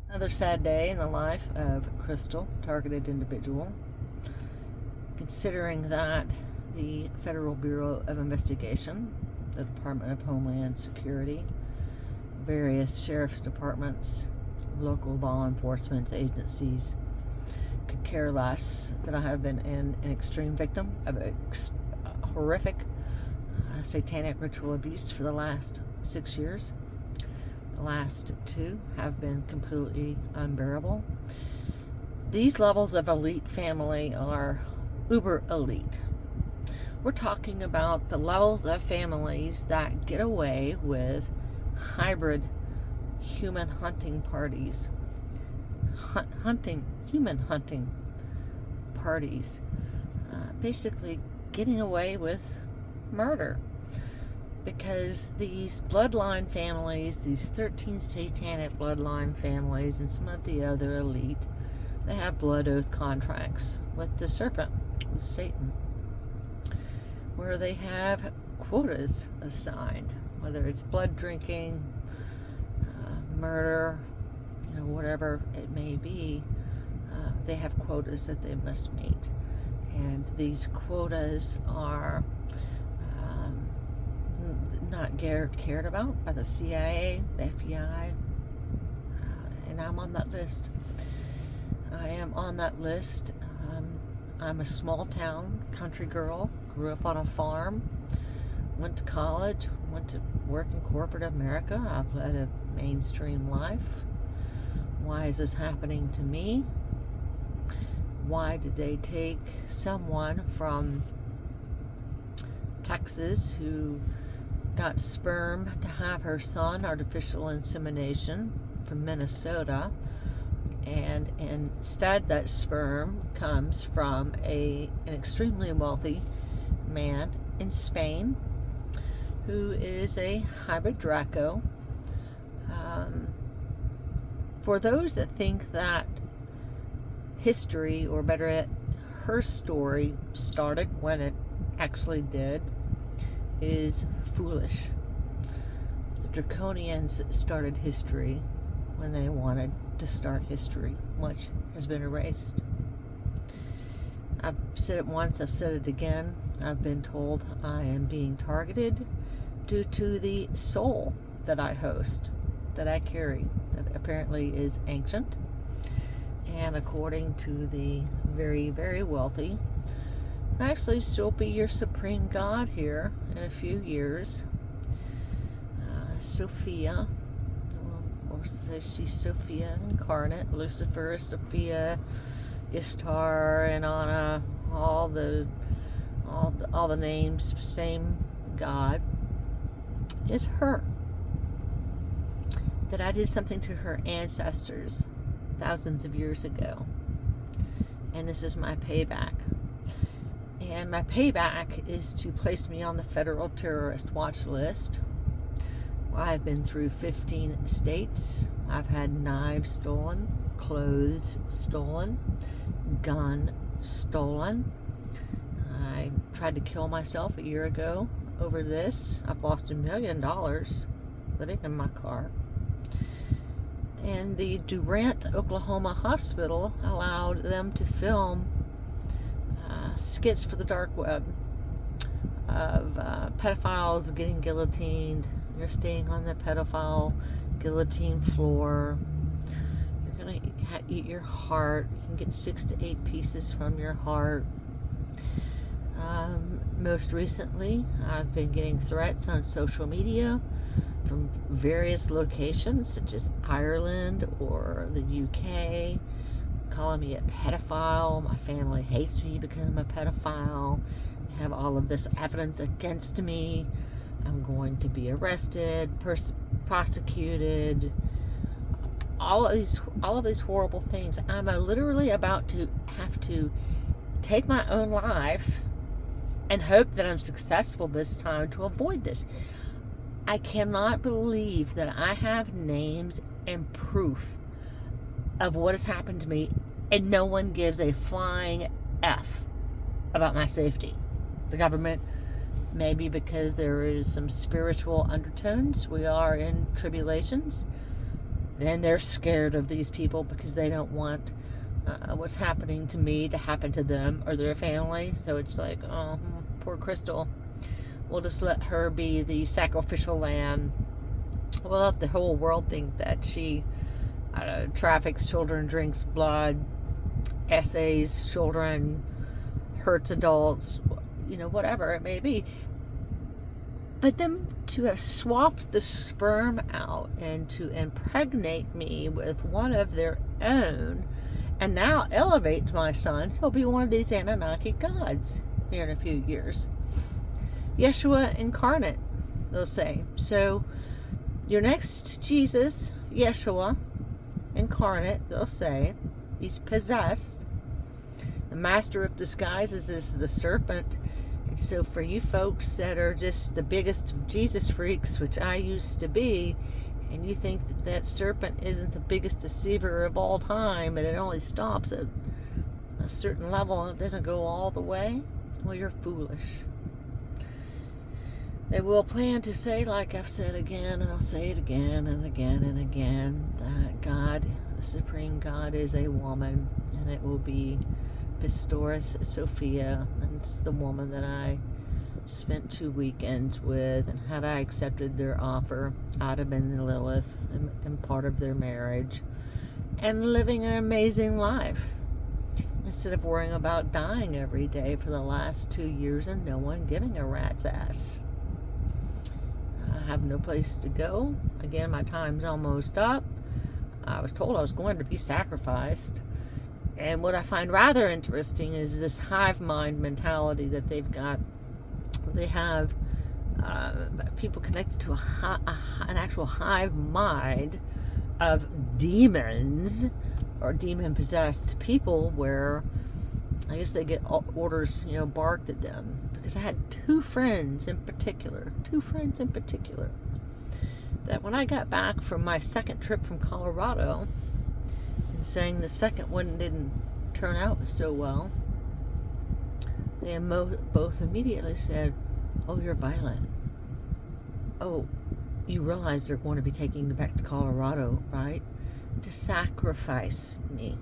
Another sad day in the life of Crystal, targeted individual. Considering that the Federal Bureau of Investigation, the Department of Homeland Security, various sheriff's departments, local law enforcement agencies could care less that I have been an extreme victim of a horrific satanic ritual abuse for the last 6 years. The last 2 have been completely unbearable. These levels of elite family are uber elite. We're talking about the levels of families that get away with hybrid human hunting parties. Human hunting parties. Basically getting away with murder. Because these bloodline families, these 13 satanic bloodline families, and some of the other elite, they have blood oath contracts with the serpent, with Satan, where they have quotas assigned, whether it's blood drinking, murder, whatever it may be. They have quotas that they must meet, and these quotas are not cared about by the CIA, FBI, and I'm on that list. I am on that list. I'm a small town country girl, grew up on a farm, went to college, went to work in corporate America. I've led a mainstream life. Why is this happening to me? Why did they take someone from Texas who got sperm to have her son, artificial insemination, from Minnesota, and instead that sperm comes from an extremely wealthy man in Spain who is a hybrid Draco. For those that think that history, or better yet, her story started when it actually did, is foolish. The Draconians started history when they wanted to start history. Much has been erased. I've said it once, I've said it again. I've been told I am being targeted due to the soul that I host, that I carry, that apparently is ancient. And according to the very, very wealthy, actually she'll be your supreme god here in a few years. Sophia, or say she's Sophia incarnate. Lucifer is Sophia, Ishtar, and Anna, all the names, same god, is her. That I did something to her ancestors thousands of years ago, and this is my payback. And my payback is to place me on the federal terrorist watch list. I've been through 15 states. I've had knives stolen, clothes stolen, gun stolen. I tried to kill myself a year ago over this. I've lost $1 million living in my car. And the Durant, Oklahoma hospital allowed them to film skits for the dark web of pedophiles getting guillotined. You're staying on the pedophile guillotine floor. You're going to eat your heart. You can get 6 to 8 pieces from your heart. Most recently, I've been getting threats on social media from various locations, such as Ireland or the UK, calling me a pedophile. My family hates me because I'm a pedophile. They have all of this evidence against me. I'm going to be arrested, prosecuted, all of these horrible things. I'm literally about to have to take my own life and hope that I'm successful this time to avoid this. I cannot believe that I have names and proof of what has happened to me, and no one gives a flying F about my safety. The government, maybe because there is some spiritual undertones. We are in tribulations. And they're scared of these people because they don't want what's happening to me to happen to them or their family. So it's like, oh, poor Crystal. We'll just let her be the sacrificial lamb. We'll let the whole world think that she traffics children, drinks blood, essays children, hurts adults, whatever it may be. But then to have swapped the sperm out and to impregnate me with one of their own, and now elevate my son, he'll be one of these Anunnaki gods here in a few years. Yeshua incarnate, they'll say. So your next Jesus, Yeshua incarnate, they'll say. He's possessed. The master of disguises is the serpent. And so for you folks that are just the biggest Jesus freaks, which I used to be, and you think that serpent isn't the biggest deceiver of all time, and it only stops at a certain level and it doesn't go all the way, well, you're foolish. They will plan to say, like I've said again, and I'll say it again and again and again, that God, the Supreme God, is a woman, and it will be Pistoris Sophia, and it's the woman that I spent 2 weekends with, and had I accepted their offer, I'd have been Lilith and part of their marriage, and living an amazing life, instead of worrying about dying every day for the last 2 years and no one giving a rat's ass. I have no place to go. Again, my time's almost up. I was told I was going to be sacrificed. And what I find rather interesting is this hive mind mentality that they've got. They have people connected to an actual hive mind of demons or demon-possessed people, where I guess they get orders, barked at them. Because I had two friends in particular, that when I got back from my second trip from Colorado, and saying the second one didn't turn out so well, they both immediately said, "Oh, you're violent. Oh, you realize they're going to be taking you back to Colorado, right? To sacrifice me."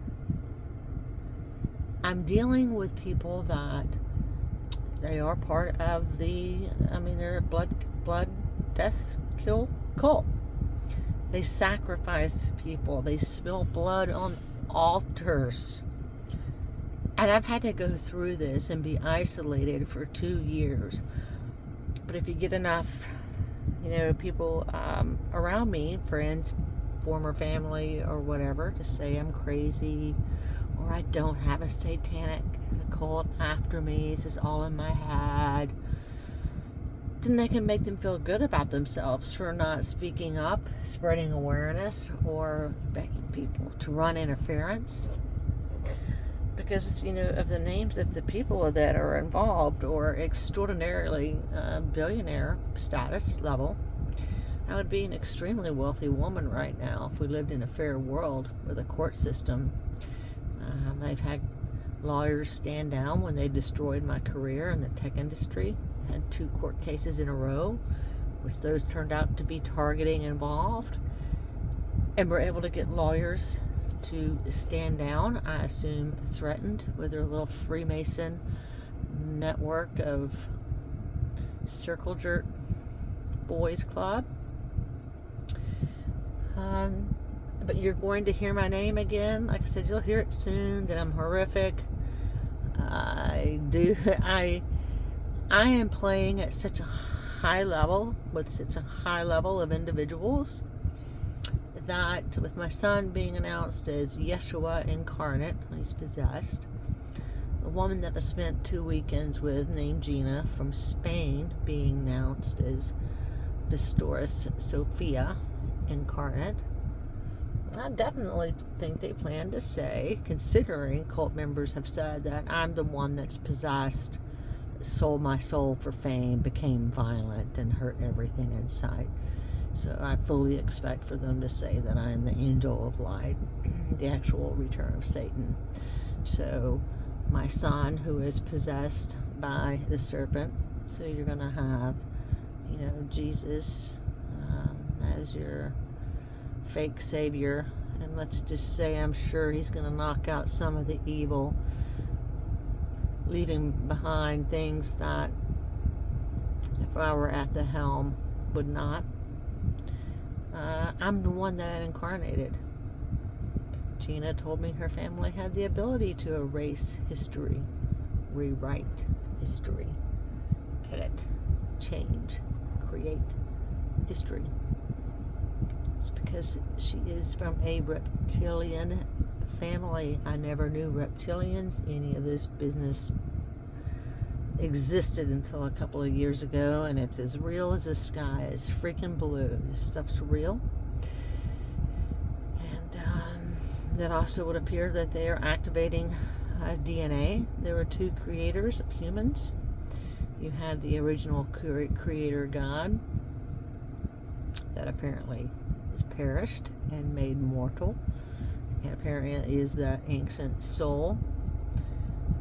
I'm dealing with people that they are part of they're a blood, death, kill cult. They sacrifice people. They spill blood on altars. And I've had to go through this and be isolated for 2 years. But if you get enough, people around me, friends, former family, or whatever, to say I'm crazy, or I don't have a satanic cult after me, this is all in my head, then they can make them feel good about themselves for not speaking up, spreading awareness, or begging people to run interference. Because, of the names of the people that are involved, or extraordinarily billionaire status level, I would be an extremely wealthy woman right now if we lived in a fair world with a court system. I've had lawyers stand down when they destroyed my career in the tech industry. I had 2 court cases in a row, which those turned out to be targeting involved, and were able to get lawyers to stand down, I assume threatened, with their little Freemason network of circle jerk boys club. But you're going to hear my name again. Like I said, you'll hear it soon, that I'm horrific. I am playing at such a high level, with such a high level of individuals, that with my son being announced as Yeshua incarnate, he's possessed, the woman that I spent 2 weekends with, named Gina, from Spain, being announced as Pistoris Sophia incarnate, I definitely think they plan to say, considering cult members have said that I'm the one that's possessed, sold my soul for fame, became violent, and hurt everything in sight. So I fully expect for them to say that I am the angel of light, the actual return of Satan. So my son, who is possessed by the serpent, so you're going to have, Jesus as your fake savior. And let's just say I'm sure he's going to knock out some of the evil, leaving behind things that, if I were at the helm, would not. I'm the one that incarnated. Gina told me her family had the ability to erase history, rewrite history, edit, change, create history. It's because she is from a reptilian family. I never knew reptilians, any of this business existed until a couple of years ago, and it's as real as the sky. It's freaking blue. This stuff's real. And that also would appear that they are activating DNA. There were two creators of humans. You had the original creator God that apparently is perished and made mortal, and apparently is the ancient soul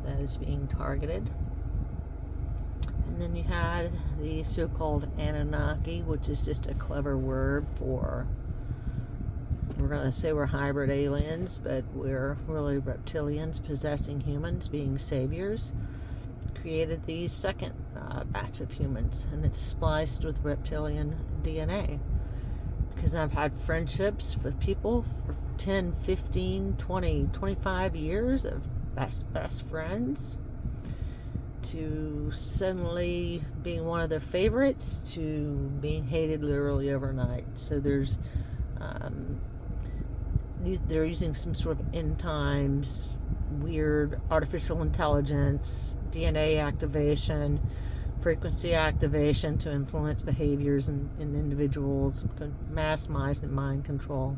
that is being targeted. And then you had the so-called Anunnaki, which is just a clever word for, we're going to say we're hybrid aliens, but we're really reptilians possessing humans, being saviors. Created the second batch of humans, and it's spliced with reptilian DNA. Because I've had friendships with people for 10, 15, 20, 25 years of best friends, to suddenly being one of their favorites to being hated literally overnight. So there's they're using some sort of end times weird artificial intelligence, DNA activation, frequency activation to influence behaviors in individuals, mass mind control.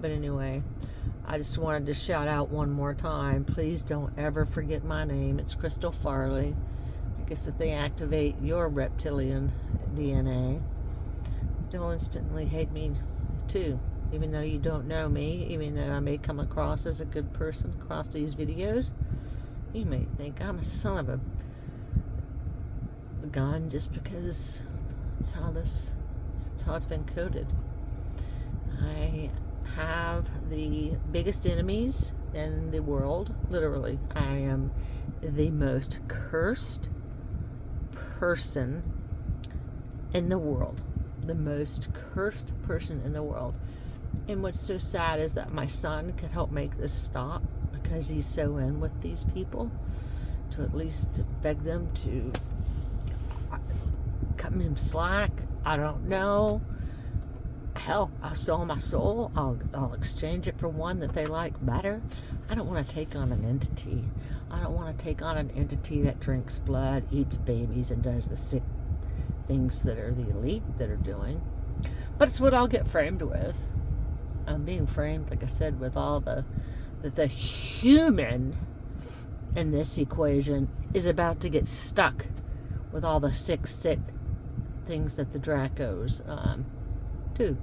But anyway, I just wanted to shout out one more time. Please don't ever forget my name. It's Crystal Farley. I guess if they activate your reptilian DNA, they'll instantly hate me too. Even though you don't know me, even though I may come across as a good person across these videos, you may think I'm a son of a gun just because it's how it's been coded. I have the biggest enemies in the world. Literally, I am the most cursed person in the world. The most cursed person in the world. And what's so sad is that my son could help make this stop, because he's so in with these people, to at least beg them to cut me some slack. I don't know. Hell, I'll sell my soul. I'll exchange it for one that they like better. I don't want to take on an entity. I don't want to take on an entity that drinks blood, eats babies, and does the sick things that are the elite that are doing. But it's what I'll get framed with. I'm being framed, like I said, with all the human in this equation is about to get stuck with all the sick things that the Dracos do.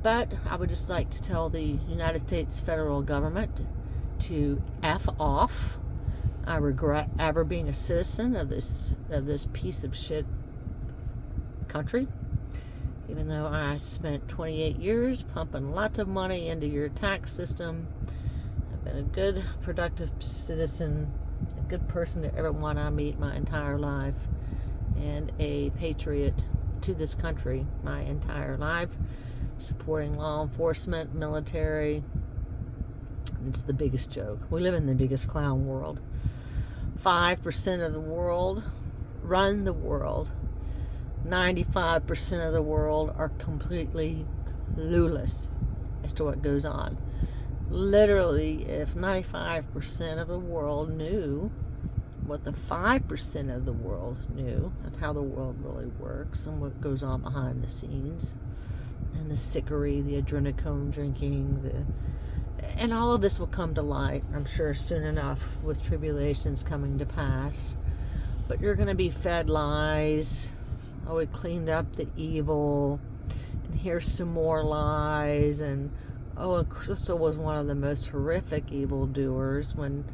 But I would just like to tell the United States federal government to F off. I regret ever being a citizen of this piece of shit country. Even though I spent 28 years pumping lots of money into your tax system, I've been a good, productive citizen, a good person to everyone I meet my entire life, and a patriot to this country my entire life, supporting law enforcement, military. It's the biggest joke. We live in the biggest clown world. 5% of the world run the world. 95% of the world are completely clueless as to what goes on. Literally, if 95% of the world knew what the 5% of the world knew, and how the world really works, and what goes on behind the scenes, and the sickery, the adrenochrome drinking, and all of this will come to light, I'm sure, soon enough, with tribulations coming to pass. But you're going to be fed lies. Oh, we cleaned up the evil, and here's some more lies, and oh, and Crystal was one of the most horrific evildoers. When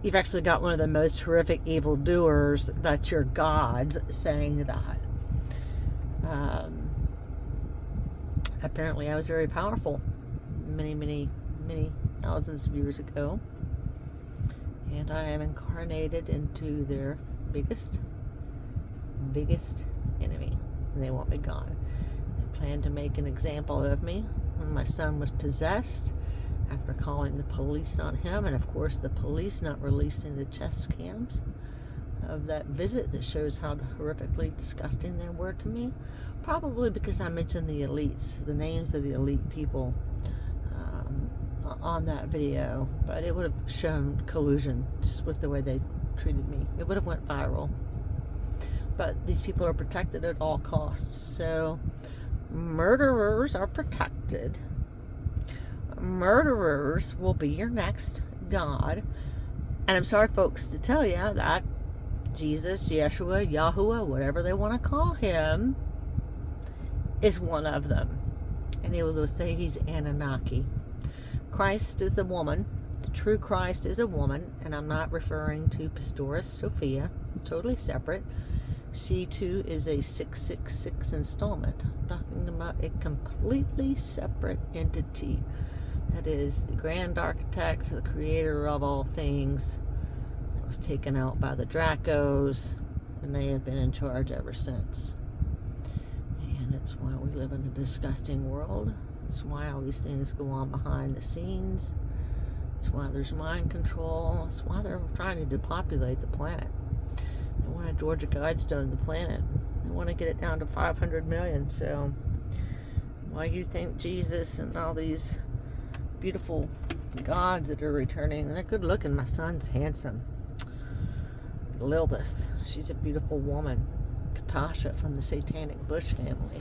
you've actually got one of the most horrific evildoers, that's your gods, saying that. Apparently I was very powerful many, many, many thousands of years ago. And I am incarnated into their biggest enemy. And they want me gone. They plan to make an example of me when my son was possessed, after calling the police on him, and of course the police not releasing the chest cams of that visit that shows how horrifically disgusting they were to me. Probably because I mentioned the elites, the names of the elite people on that video, but it would have shown collusion just with the way they treated me. It would have went viral. But these people are protected at all costs. So murderers are protected. Murderers will be your next God. And I'm sorry, folks, to tell you that Jesus, Yeshua, Yahuwah, whatever they want to call him, is one of them. And they will say he's Anunnaki. Christ is the woman. The true Christ is a woman. And I'm not referring to Pastoris Sophia. Totally separate. She too is a 666 installment. I'm talking about a completely separate entity. That is the grand architect, the creator of all things, that was taken out by the Dracos, and they have been in charge ever since. And it's why we live in a disgusting world. It's why all these things go on behind the scenes. It's why there's mind control. It's why they're trying to depopulate the planet. They want to Georgia Guidestone the planet. They want to get it down to 500 million. So why you think Jesus and all these beautiful gods that are returning, they're good looking. My son's handsome. Lilith, she's a beautiful woman. Katasha from the Satanic Bush family.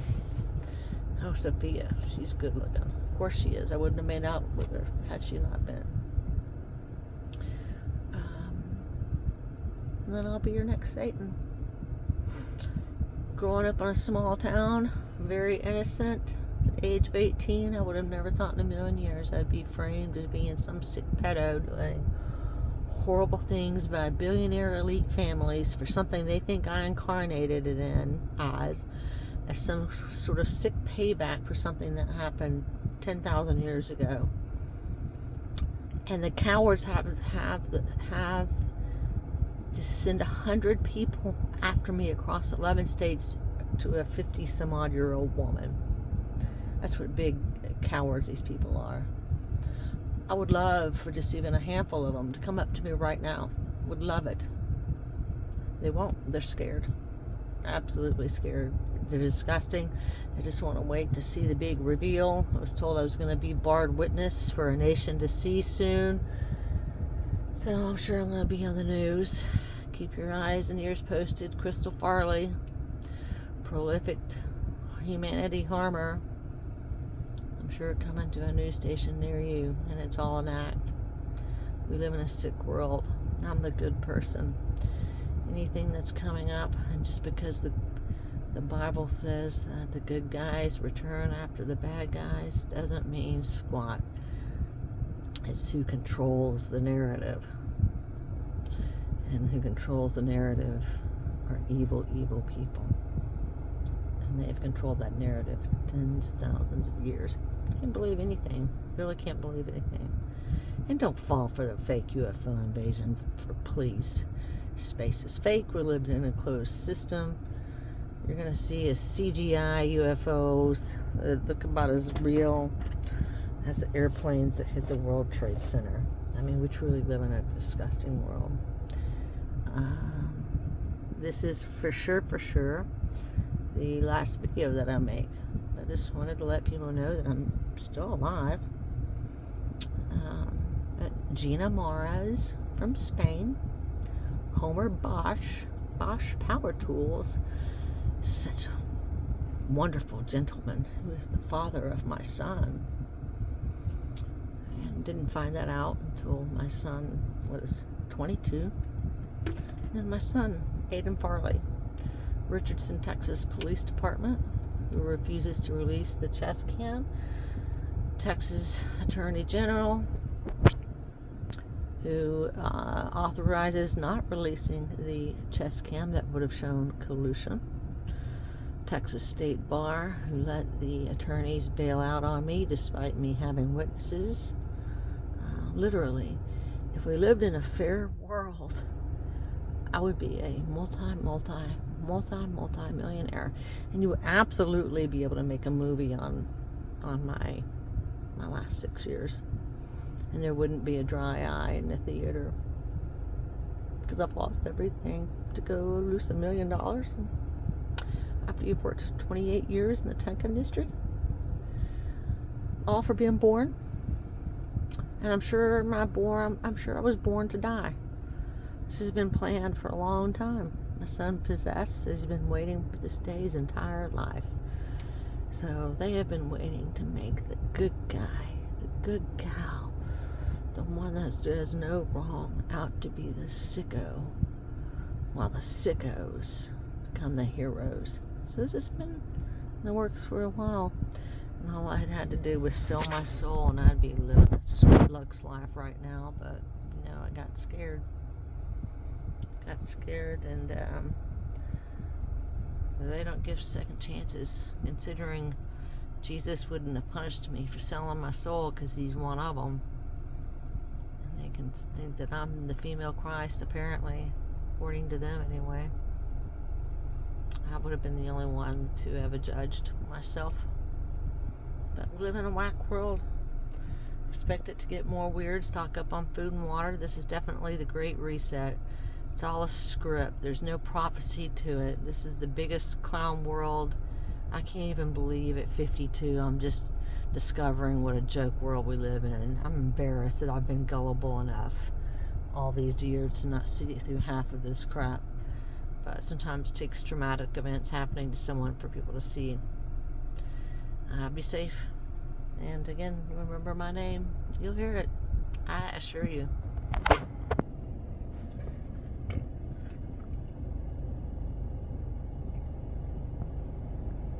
Oh, Sophia, she's good looking. Of course she is. I wouldn't have made out with her had she not been. And then I'll be your next Satan. Growing up in a small town, very innocent. At the age of 18, I would have never thought in a million years I'd be framed as being some sick pedo doing horrible things by billionaire elite families for something they think I incarnated it in as some sort of sick payback for something that happened 10,000 years ago. And the cowards have to send 100 people after me across 11 states to a 50-some-odd-year-old woman. That's what big cowards these people are. I would love for just even a handful of them to come up to me right now. Would love it. They won't. They're scared. Absolutely scared. They're disgusting. I just want to wait to see the big reveal. I was told I was going to be barred witness for a nation to see soon. So I'm sure I'm going to be on the news. Keep your eyes and ears posted. Crystal Farley, prolific humanity harmer. I'm sure coming to a news station near you, and it's all an act. We live in a sick world. I'm the good person. Anything that's coming up, and just because the Bible says that the good guys return after the bad guys, doesn't mean squat. It's who controls the narrative. And who controls the narrative are evil, evil people. And they've controlled that narrative for tens of thousands of years. Can't believe anything. Really can't believe anything. And don't fall for the fake UFO invasion, for please. Space is fake. We're living in a closed system. You're going to see is CGI UFOs that look about as real as the airplanes that hit the World Trade Center. I mean, we truly live in a disgusting world. This is for sure the last video that I make. I just wanted to let people know that I'm still alive. Gina Moraz from Spain. Homer Bosch Power Tools. Such a wonderful gentleman who is the father of my son. And didn't find that out until my son was 22. And then my son, Aiden Farley, Richardson, Texas Police Department, who refuses to release the chest cam. Texas Attorney General, who authorizes not releasing the chest cam that would have shown collusion. Texas State Bar, who let the attorneys bail out on me despite me having witnesses. Literally, if we lived in a fair world, I would be a multi-millionaire, and you would absolutely be able to make a movie on my last 6 years, and there wouldn't be a dry eye in the theater, because I've lost everything to go lose $1 million after you've worked 28 years in the tech industry, all for being born. And I'm sure I was born to die. This has been planned for a long time. My son Possess has been waiting for this day his entire life. So they have been waiting to make the good guy, the good gal, the one that does no wrong, out to be the sicko, while the sickos become the heroes. So this has been in the works for a while. And all I had to do was sell my soul, and I'd be living a sweet Lux life right now. But, I got scared. And they don't give second chances, considering Jesus wouldn't have punished me for selling my soul because he's one of them. And they can think that I'm the female Christ, apparently, according to them anyway. I would have been the only one to ever judged myself. But we live in a whack world. Expect it to get more weird. Stock up on food and water. This is definitely the Great Reset. It's all a script. There's no prophecy to it. This is the biggest clown world. I can't even believe at 52 I'm just discovering what a joke world we live in. I'm embarrassed that I've been gullible enough all these years to not see through half of this crap. But sometimes it takes traumatic events happening to someone for people to see. Be safe. And again, remember my name. You'll hear it. I assure you.